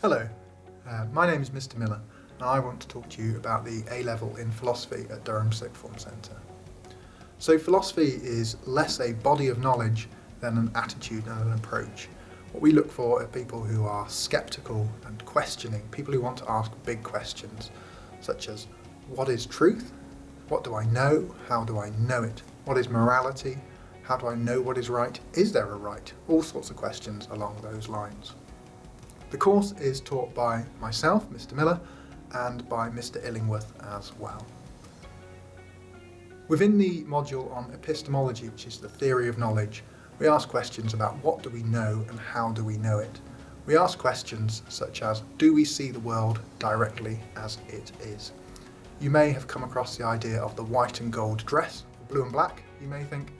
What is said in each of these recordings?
Hello, my name is Mr. Miller and I want to talk to you about the A Level in Philosophy at Durham Sixth Form Centre. So philosophy is less a body of knowledge than an attitude and an approach. What we look for are people who are sceptical and questioning, people who want to ask big questions such as what is truth? What do I know? How do I know it? What is morality? How do I know what is right? Is there a right? All sorts of questions along those lines. The course is taught by myself, Mr. Miller, and by Mr. Illingworth as well. Within the module on Epistemology, which is the theory of knowledge, we ask questions about what do we know and how do we know it. We ask questions such as, do we see the world directly as it is? You may have come across the idea of the white and gold dress, blue and black, you may think.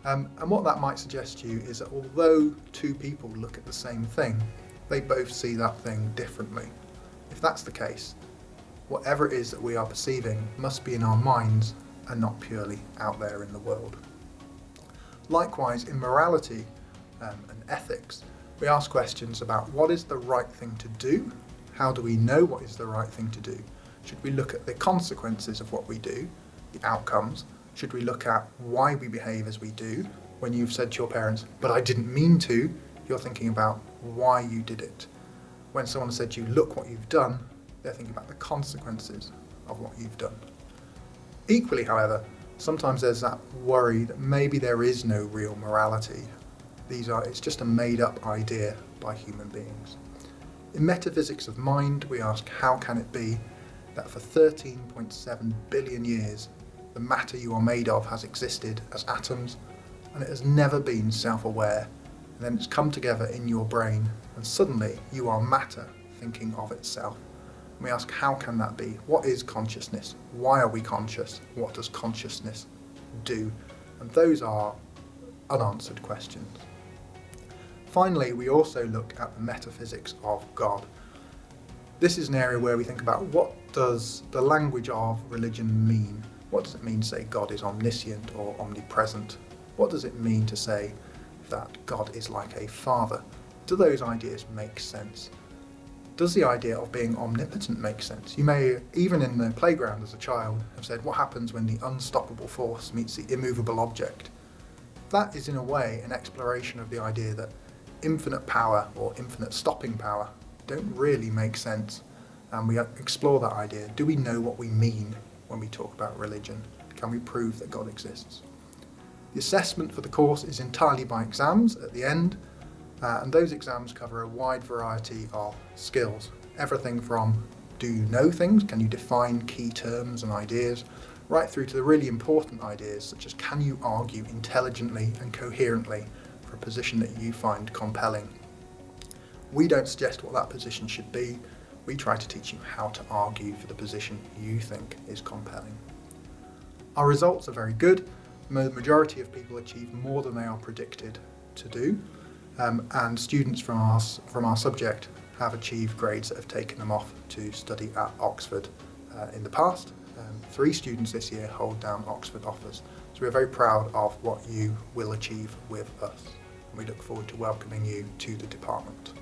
And what that might suggest to you is that although two people look at the same thing, they both see that thing differently. If that's the case, whatever it is that we are perceiving must be in our minds and not purely out there in the world. Likewise, in morality and ethics, we ask questions about what is the right thing to do? How do we know what is the right thing to do? Should we look at the consequences of what we do, the outcomes? Should we look at why we behave as we do? When you've said to your parents, but I didn't mean to, you're thinking about why you did it. When someone said to you, look what you've done, they're thinking about the consequences of what you've done. Equally, however, sometimes there's that worry that maybe there is no real morality. It's just a made-up idea by human beings. In Metaphysics of Mind, we ask how can it be that for 13.7 billion years, the matter you are made of has existed as atoms, and it has never been self-aware. And then it's come together in your brain, and suddenly you are matter thinking of itself. And we ask, how can that be? What is consciousness? Why are we conscious? What does consciousness do? And those are unanswered questions. Finally, we also look at the metaphysics of God. This is an area where we think about what does the language of religion mean? What does it mean to say God is omniscient or omnipresent? What does it mean to say that God is like a father? Do those ideas make sense? Does the idea of being omnipotent make sense? You may, even in the playground as a child, have said, what happens when the unstoppable force meets the immovable object? That is in a way an exploration of the idea that infinite power or infinite stopping power don't really make sense. And we explore that idea. Do we know what we mean when we talk about religion? Can we prove that God exists? The assessment for the course is entirely by exams at the end, and those exams cover a wide variety of skills. Everything from do you know things, can you define key terms and ideas, right through to the really important ideas such as can you argue intelligently and coherently for a position that you find compelling. We don't suggest what that position should be, we try to teach you how to argue for the position you think is compelling. Our results are very good. The majority of people achieve more than they are predicted to do, and students from our subject have achieved grades that have taken them off to study at Oxford in the past. 3 students this year hold down Oxford offers, so we're very proud of what you will achieve with us, and we look forward to welcoming you to the department.